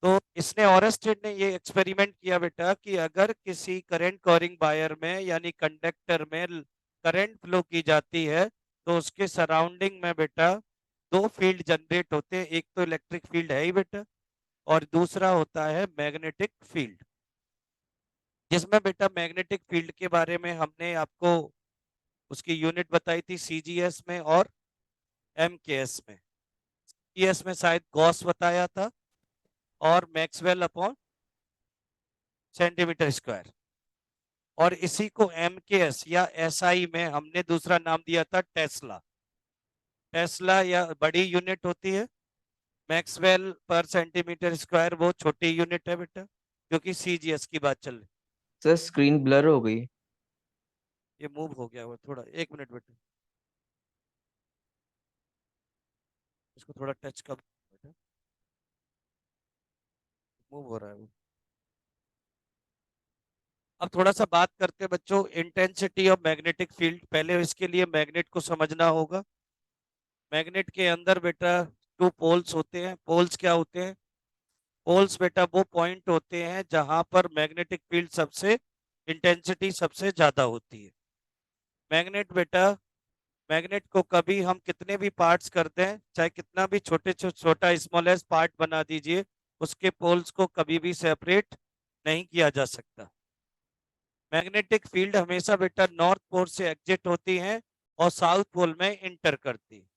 तो इसने ऑरस्टेड ने ये एक्सपेरिमेंट किया बेटा कि अगर किसी करंट कॉरिंग वायर में यानी कंडक्टर में करंट फ्लो की जाती है तो उसके सराउंडिंग में बेटा दो फील्ड जनरेट होते हैं, एक तो इलेक्ट्रिक फील्ड है ही बेटा और दूसरा होता है मैग्नेटिक फील्ड। जिसमें बेटा मैग्नेटिक फील्ड के बारे में हमने आपको उसकी यूनिट बताई थी सीजीएस में और एमकेएस में। सीजीएस में शायद गॉस बताया था और मैक्सवेल अपॉन सेंटीमीटर स्क्वायर, और इसी को एमकेएस या एसआई में हमने दूसरा नाम दिया था टेस्ला। टेस्ला या बड़ी यूनिट होती है, मैक्सवेल पर सेंटीमीटर स्क्वायर वो छोटी यूनिट है बेटा, क्योंकि सीजीएस की बात चल रही। सर स्क्रीन ब्लर हो गई। ये मूव हो गया वो थोड़ा, 1 मिनट बेटा, इसको थोड़ा टच कर बेटा, मूव हो रहा है वो। अब थोड़ा सा बात करते हैं बच्चों इंटेंसिटी ऑफ मैग्नेटिक फील्ड। पहले इसके लिए मैग्नेट को समझना होगा। मैग्नेट के अंदर बेटा 2 पोल्स होते हैं। पोल्स क्या होते हैं? पोल्स बेटा वो पॉइंट होते हैं जहां पर मैग्नेटिक फील्ड सबसे, इंटेंसिटी सबसे ज्यादा होती है। मैग्नेट बेटा, मैग्नेट को कभी हम कितने भी पार्ट्स करते हैं, चाहे कितना भी छोटा स्मॉलेस्ट पार्ट बना दीजिए, उसके पोल्स को कभी भी सेपरेट नहीं किया जा सकता। मैग्नेटिक फील्ड हमेशा बेटा नॉर्थ पोल से एग्जिट होती है और साउथ पोल में इंटर करती है।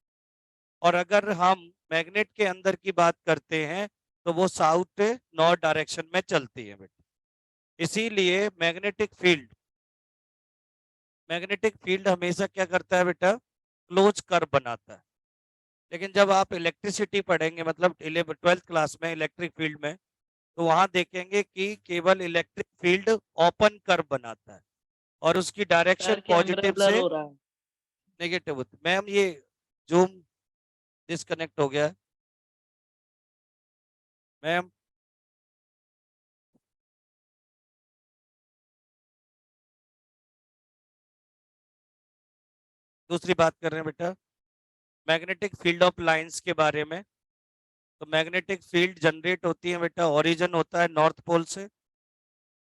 और अगर हम मैग्नेट के अंदर की बात करते हैं तो वो साउथ नॉर्थ डायरेक्शन में चलती है बेटा। इसीलिए मैग्नेटिक फील्ड हमेशा क्या करता है बेटा, क्लोज कर्व बनाता है। लेकिन जब आप इलेक्ट्रिसिटी पढ़ेंगे, मतलब 12th क्लास में इलेक्ट्रिक फील्ड में, तो वहां देखेंगे कि केवल इलेक्ट्रिक फील्ड ओपन कर्व बनाता है और उसकी direction sir camera positive blur से हो रहा है। नेगेटिव होती है। मैम ये जूम डिस्कनेक्ट हो गया है मैम। दूसरी बात कर रहे हैं बेटा मैग्नेटिक फील्ड ऑफ लाइंस के बारे में। तो मैग्नेटिक फील्ड जनरेट होती है बेटा, ओरिजिन होता है नॉर्थ पोल से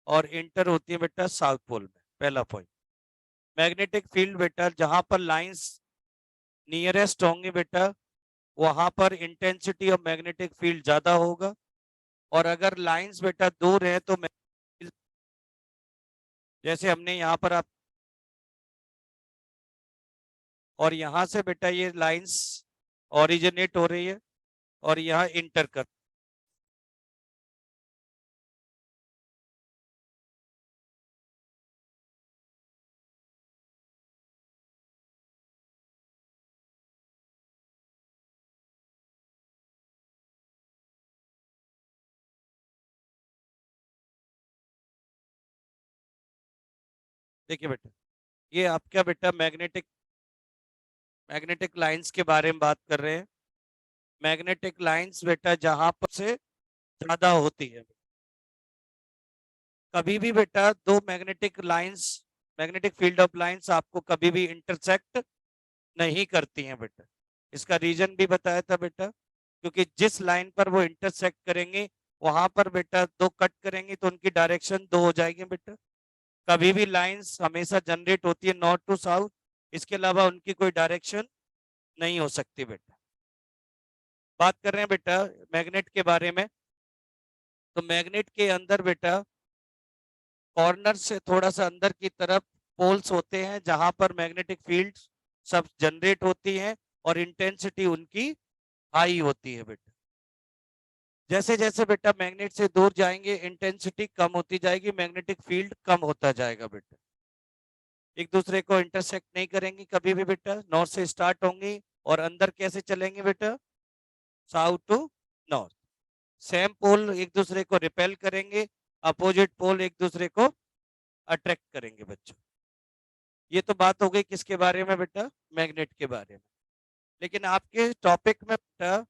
और इंटर होती है बेटा साउथ पोल में। पहला पॉइंट, मैग्नेटिक फील्ड बेटा जहां पर लाइंस नियरेस्ट होंगी बेटा, वहां पर इंटेंसिटी ऑफ मैग्नेटिक फील्ड ज्यादा होगा। और अगर लाइंस बेटा दूर है तो जैसे हमने यहाँ पर आप, और यहाँ से बेटा ये लाइंस ओरिजिनेट हो रही है और यहाँ इंटर कर, देखिए बेटा ये आपका बेटा मैग्नेटिक लाइंस के बारे में बात कर रहे हैं। मैग्नेटिक लाइंस बेटा जहां पर से ज्यादा होती है, कभी भी बेटा दो मैग्नेटिक फील्ड ऑफ लाइंस आपको कभी भी इंटरसेक्ट नहीं करती हैं बेटा। इसका रीजन भी बताया था बेटा, क्योंकि जिस लाइन पर वो इंटरसेक्ट करेंगे वहां पर बेटा दो कट करेंगे तो उनकी डायरेक्शन दो हो जाएगी बेटा। कभी भी लाइंस हमेशा जनरेट होती है नॉर्थ टू साउथ, इसके अलावा उनकी कोई डायरेक्शन नहीं हो सकती बेटा। बात कर रहे हैं बेटा मैग्नेट के बारे में। तो मैग्नेट के अंदर बेटा कॉर्नर से थोड़ा सा अंदर की तरफ पोल्स होते हैं जहां पर मैग्नेटिक फील्ड सब जनरेट होती है और इंटेंसिटी उनकी हाई होती है बेटा। जैसे जैसे बेटा मैग्नेट से दूर जाएंगे इंटेंसिटी कम होती जाएगी, मैग्नेटिक फील्ड कम होता जाएगा बेटा। एक दूसरे को इंटरसेक्ट नहीं करेंगी कभी भी बेटा, नॉर्थ से स्टार्ट होंगी और अंदर कैसे चलेंगे बेटा, south to north. Same pole एक दूसरे को रिपेल करेंगे, अपोजिट पोल एक दूसरे को अट्रैक्ट करेंगे बच्चों। ये तो बात हो गई किसके बारे में बेटा, मैग्नेट के बारे में। लेकिन आपके टॉपिक में बेटा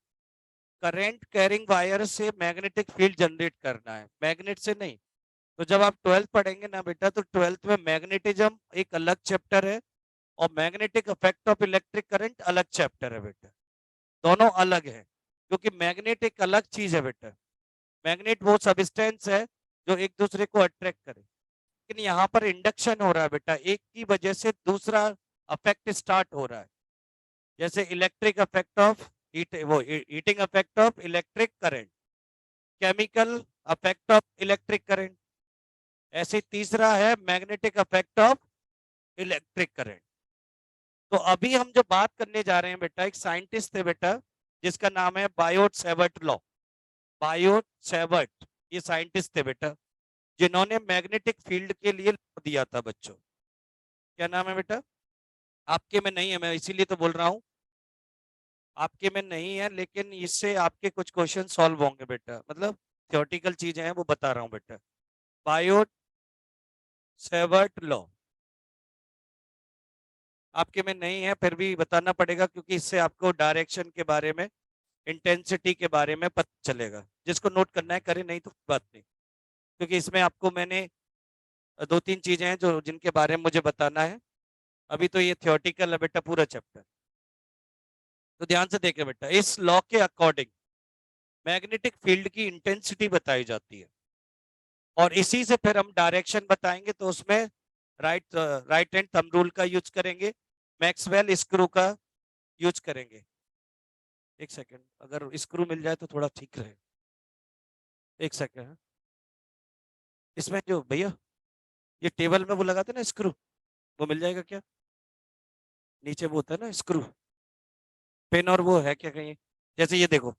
करंट कैरिंग वायर से मैग्नेटिक फील्ड जनरेट करना है, मैग्नेट से नहीं। तो जब आप 12th पढ़ेंगे ना बेटा, तो 12th में मैग्नेटिज्म एक अलग चैप्टर है और magnetic effect of electric current अलग चैप्टर है बेटा। दोनों अलग है, क्योंकि मैग्नेट एक अलग चीज है बेटा। मैग्नेट वो सबस्टेंस है जो एक दूसरे को अट्रैक्ट करे। लेकिन यहाँ पर इंडक्शन हो रहा है बेटा, एक की वजह से दूसरा अफेक्ट स्टार्ट हो रहा है। जैसे electric affect of heating affect of electric current, chemical affect of electric current, ऐसे तीसरा है magnetic affect of electric current. तो अभी हम जो बात करने जा रहे हैं बेटा, एक साइंटिस्ट थे बेटा जिसका नाम है Biot Savart law. Biot Savart ये साइंटिस्ट थे बेटा जिन्होंने मैग्नेटिक फील्ड के लिए law दिया था बच्चों। क्या नाम है बेटा, आपके में नहीं है, मैं इसीलिए तो बोल रहा हूँ। आपके में नहीं है, लेकिन इससे आपके कुछ क्वेश्चन सॉल्व होंगे बेटा, मतलब थ्योरेटिकल चीजें हैं वो बता रहा हूँ बेटा। बायोट सेवर्ट लॉ आपके में नहीं है, फिर भी बताना पड़ेगा, क्योंकि इससे आपको डायरेक्शन के बारे में, इंटेंसिटी के बारे में पता चलेगा। जिसको नोट करना है करे, नहीं तो बात नहीं, क्योंकि इसमें आपको मैंने दो तीन चीजें हैं जो जिनके बारे में मुझे बताना है। अभी तो ये थियोरेटिकल है बेटा पूरा चैप्टर। तो ध्यान से देखे बेटा, इस लॉ के अकॉर्डिंग मैग्नेटिक फील्ड की इंटेंसिटी बताई जाती है, और इसी से फिर हम डायरेक्शन बताएंगे। तो उसमें राइट हैंड थंब रूल का यूज करेंगे, मैक्सवेल स्क्रू का यूज करेंगे। एक सेकंड, अगर स्क्रू मिल जाए तो थोड़ा ठीक रहे। एक सेकंड, इसमें जो भैया ये टेबल में वो लगाते हैं ना स्क्रू, वो मिल जाएगा क्या? नीचे वो होता है ना स्क्रू, पेन, और वो है क्या कहीं? जैसे ये देखो,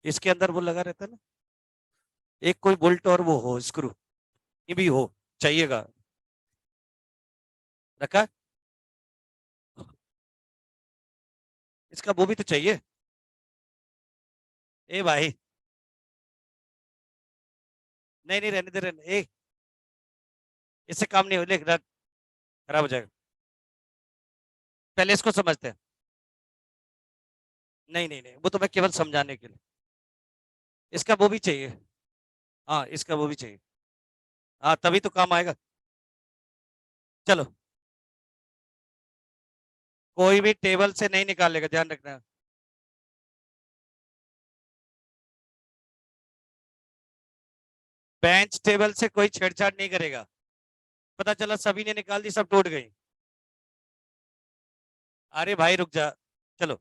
इसके अंदर वो लगा रहता है ना, एक कोई बोल्ट और वो हो स्क्रू, ये भी हो चाहिएगा। रखा है? इसका वो भी तो चाहिए। ए भाई, नहीं नहीं, रहने दे, रहने ए, इससे काम नहीं हो, ले रख, खराब हो जाएगा। पहले इसको समझते हैं। नहीं नहीं नहीं, वो तो मैं केवल समझाने के लिए। इसका वो भी चाहिए। हाँ, इसका वो भी चाहिए। हाँ, तभी तो काम आएगा। चलो, कोई भी टेबल से नहीं निकालेगा, ध्यान रखना। बेंच टेबल से कोई छेड़छाड़ नहीं करेगा। पता चला सभी ने निकाल दी, सब टूट गई। अरे भाई रुक जा। चलो,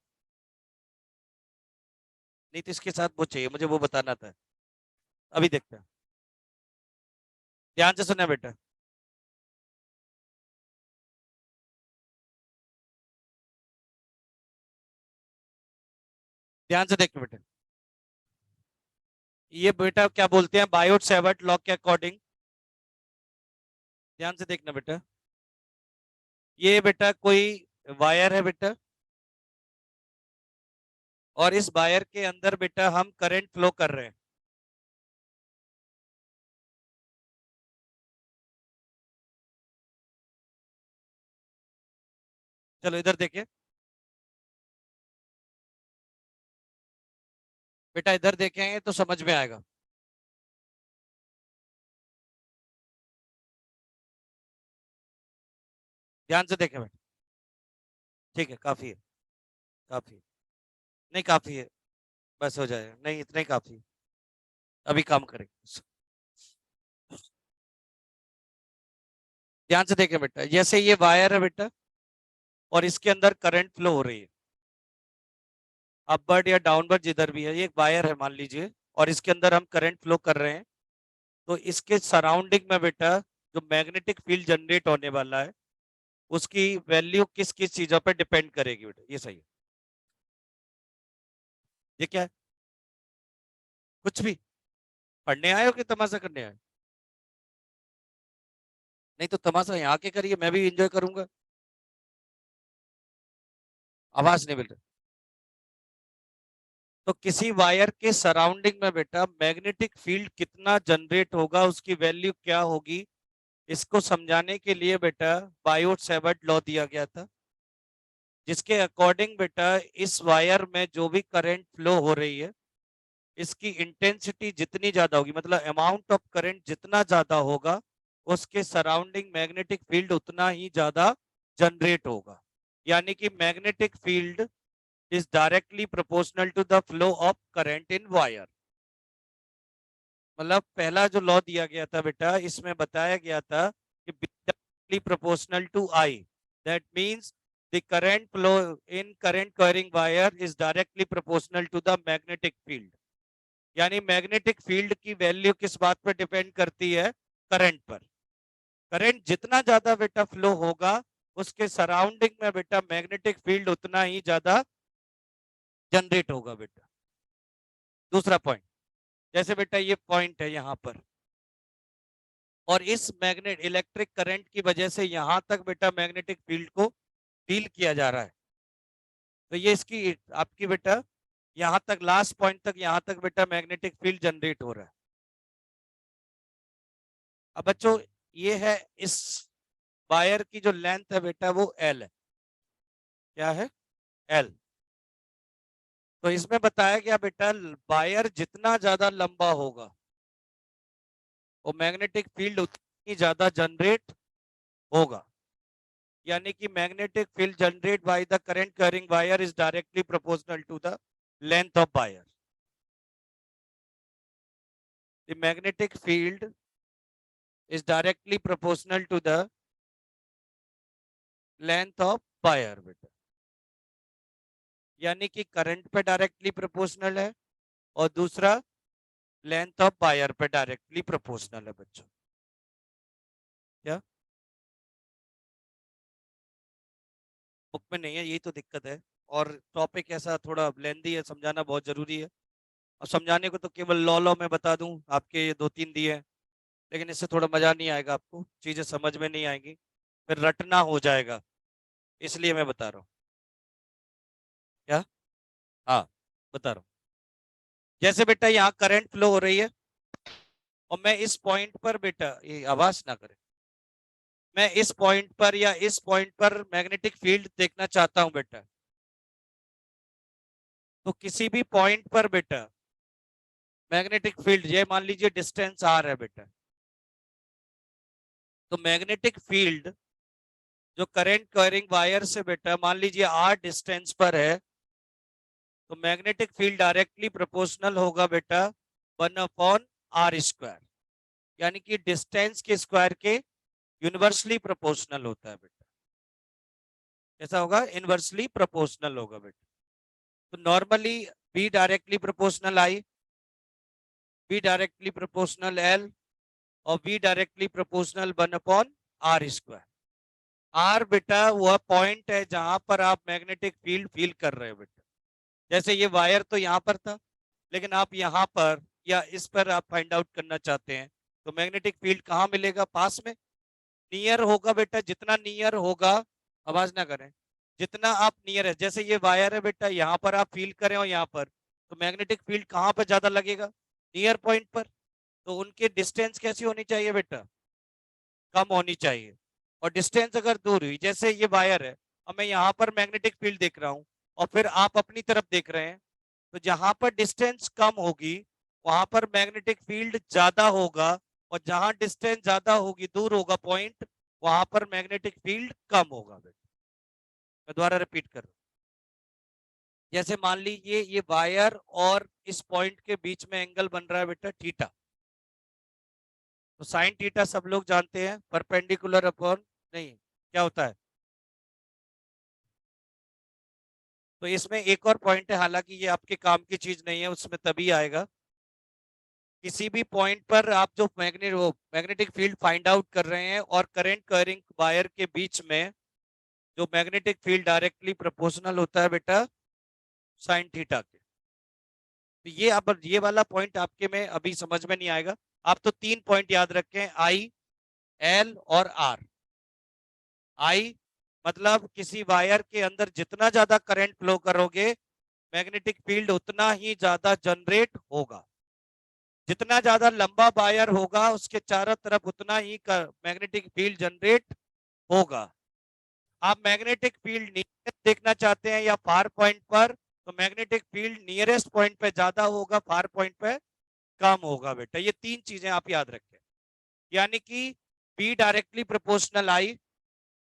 नहीं तो इसके साथ वो चाहिए मुझे, वो बताना था। अभी देखते हैं, ध्यान से सुनना बेटा। ध्यान से देखो बेटा, ये बेटा क्या बोलते हैं बायोट सेवर्ट लॉ के अकॉर्डिंग। ध्यान से देखना बेटा, ये बेटा कोई वायर है बेटा, और इस वायर के अंदर बेटा हम करंट फ्लो कर रहे हैं। चलो इधर देखिए बेटा, इधर देखेंगे तो समझ में आएगा। ध्यान से देखें बेटा, ठीक है, काफी है, काफी है। नहीं काफी है, बस हो जाएगा, नहीं इतना ही काफी है। अभी काम करेंगे। ध्यान से देखें बेटा, जैसे ये वायर है बेटा, और इसके अंदर करंट फ्लो हो रही है, अपवर्ड या डाउनवर्ड जिधर भी है, ये एक वायर है मान लीजिए, और इसके अंदर हम करंट फ्लो कर रहे हैं। तो इसके सराउंडिंग में बेटा जो मैग्नेटिक फील्ड जनरेट होने वाला है, उसकी वैल्यू किस किस चीजों पर डिपेंड करेगी बेटा, ये सही है। ये क्या है? कुछ भी पढ़ने आए हो कि तमाशा करने आए? नहीं तो तमाशा यहाँ के करिए, मैं भी इंजॉय करूंगा। आवाज नहीं मिल रही। तो किसी वायर के सराउंडिंग में बेटा मैग्नेटिक फील्ड कितना जनरेट होगा, उसकी वैल्यू क्या होगी, इसको समझाने के लिए बेटा बायोट सेवर्ट लॉ दिया गया था, जिसके अकॉर्डिंग बेटा इस वायर में जो भी करंट फ्लो हो रही है, इसकी इंटेंसिटी जितनी ज्यादा होगी, मतलब अमाउंट ऑफ करंट जितना ज्यादा होगा, उसके सराउंडिंग मैग्नेटिक फील्ड उतना ही ज्यादा जनरेट होगा। यानी कि magnetic field is directly proportional to the flow of current in wire. मतलब पहला जो लॉ दिया गया था बेटा, इसमें बताया गया था कि directly proportional to I, that means the current flow in current carrying wire is directly proportional to the magnetic field. यानी मैग्नेटिक फील्ड की वैल्यू किस बात पर डिपेंड करती है? करंट पर। करंट जितना ज्यादा बेटा फ्लो होगा, उसके सराउंडिंग में बेटा मैग्नेटिक फील्ड उतना ही ज्यादा जनरेट होगा बेटा। दूसरा पॉइंट, जैसे बेटा ये पॉइंट है यहाँ पर, और इस मैग्नेट इलेक्ट्रिक करंट की वजह से यहां तक बेटा मैग्नेटिक फील्ड को फील किया जा रहा है। तो ये इसकी आपकी बेटा यहां तक लास्ट पॉइंट तक, यहां तक बेटा मैग्नेटिक फील्ड जनरेट हो रहा है। अब बच्चों ये है इस वायर की जो लेंथ है बेटा वो एल है। क्या है? एल। तो इसमें बताया गया बेटा वायर जितना ज्यादा लंबा होगा वो मैग्नेटिक फील्ड उतनी ज्यादा जनरेट होगा। यानी कि magnetic field generate by the current carrying wire is directly proportional to the length of wire. The magnetic field is directly proportional to the length of wire बेटा। यानी कि करंट पे डायरेक्टली प्रोपोर्शनल है और दूसरा लेंथ ऑफ वायर पे डायरेक्टली प्रोपोर्शनल है बच्चों। क्या बुक में नहीं है? यही तो दिक्कत है। और टॉपिक ऐसा थोड़ा लेंदी है, समझाना बहुत जरूरी है। अब समझाने को तो केवल लॉ लॉ में बता दूं, आपके ये 2-3 दिए हैं, लेकिन इससे थोड़ा मजा नहीं आएगा, आपको चीजें समझ में नहीं आएंगी, फिर रटना हो जाएगा, इसलिए मैं बता रहा हूँ। क्या? हाँ, बता रहा हूँ। जैसे बेटा यहाँ करंट फ्लो हो रही है और मैं इस पॉइंट पर बेटा, ये आवाज ना करे, मैं इस पॉइंट पर या इस पॉइंट पर मैग्नेटिक फील्ड देखना चाहता हूं बेटा। तो किसी भी पॉइंट पर बेटा मैग्नेटिक फील्ड, ये मान लीजिए डिस्टेंस आर है बेटा, तो मैग्नेटिक फील्ड जो करंट कैरिंग वायर से बेटा मान लीजिए आर डिस्टेंस पर है, तो मैग्नेटिक फील्ड डायरेक्टली प्रोपोर्शनल होगा बेटा 1/r²। यानी कि डिस्टेंस के स्क्वायर के यूनिवर्सली प्रोपोर्शनल होता है बेटा। कैसा होगा? इनवर्सली प्रोपोर्शनल होगा बेटा। तो normally B directly proportional I, B directly proportional L और B directly proportional 1/r²। R बेटा वह पॉइंट है जहां पर आप मैग्नेटिक फील्ड फील कर रहे हो बेटा। जैसे ये वायर तो यहाँ पर था, लेकिन आप यहाँ पर या इस पर आप फाइंड आउट करना चाहते हैं, तो मैग्नेटिक फील्ड कहाँ मिलेगा? पास में, नियर होगा बेटा। जितना नियर होगा, आवाज ना करें, जितना आप नियर है, जैसे ये वायर है बेटा, यहाँ पर आप फील करें और यहाँ पर, तो मैग्नेटिक फील्ड कहाँ पर ज्यादा लगेगा? नियर पॉइंट पर। तो उनकी डिस्टेंस कैसी होनी चाहिए बेटा? कम होनी चाहिए। और डिस्टेंस अगर दूर हुई, जैसे ये वायर है, अब मैं यहाँ पर मैग्नेटिक फील्ड देख रहा हूँ और फिर आप अपनी तरफ देख रहे हैं, तो जहां पर डिस्टेंस कम होगी वहां पर मैग्नेटिक फील्ड ज्यादा होगा, और जहां डिस्टेंस ज्यादा होगी, दूर होगा पॉइंट, वहां पर मैग्नेटिक फील्ड कम होगा बेटा। मैं दोबारा रिपीट कर रहा हूँ। जैसे मान लीजिए ये वायर और इस पॉइंट के बीच में एंगल बन रहा है बेटा थीटा, तो साइन थीटा सब लोग जानते हैं, परपेंडिकुलर अपॉन, नहीं क्या होता है? तो इसमें एक और पॉइंट है, हालांकि ये आपके काम की चीज नहीं है, उसमें तभी आएगा। किसी भी पॉइंट पर आप जो मैग्नेटिक फील्ड फाइंड आउट कर रहे हैं और करंट कैरिंग वायर के बीच में जो मैग्नेटिक फील्ड डायरेक्टली प्रोपोर्शनल होता है बेटा साइन थीटा के। तो ये अब ये वाला पॉइंट आपके में अभी समझ में नहीं आएगा। आप तो 3 पॉइंट याद रखें, आई, एल और आर। आई मतलब किसी वायर के अंदर जितना ज्यादा करंट फ्लो करोगे मैग्नेटिक फील्ड उतना ही ज्यादा जनरेट होगा। जितना ज्यादा लंबा वायर होगा उसके चारों तरफ उतना ही मैग्नेटिक फील्ड जनरेट होगा। आप मैग्नेटिक फील्ड नियरेस्ट देखना चाहते हैं या फार पॉइंट पर, तो मैग्नेटिक फील्ड नियरेस्ट पॉइंट पे ज्यादा होगा, फार पॉइंट पे कम होगा बेटा। ये 3 चीजें आप याद रखें। यानी कि B directly proportional I,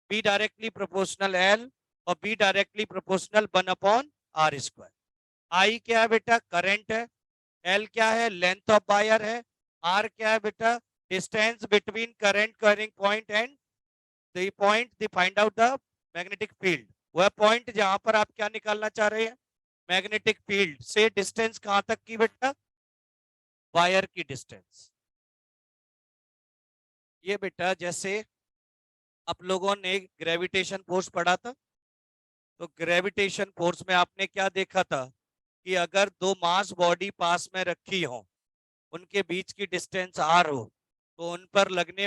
B directly proportional L और बी डायरेक्टली प्रोपोर्शनल 1/r²। आई क्या है बेटा? करंट है। एल क्या है? लेंथ ऑफ वायर है। आर क्या है बेटा? Distance between current carrying point and the point the find out the magnetic field. वह पॉइंट जहां पर आप क्या निकालना चाह रहे हैं? मैग्नेटिक फील्ड से डिस्टेंस कहां तक की बेटा? वायर की डिस्टेंस। ये बेटा जैसे आप लोगों ने ग्रेविटेशन फोर्स पढ़ा था, तो ग्रेविटेशन फोर्स में आपने क्या देखा था कि अगर 2 मास बॉडी पास में रखी हो, उनके बीच की डिस्टेंस आर हो, तो उन पर लगने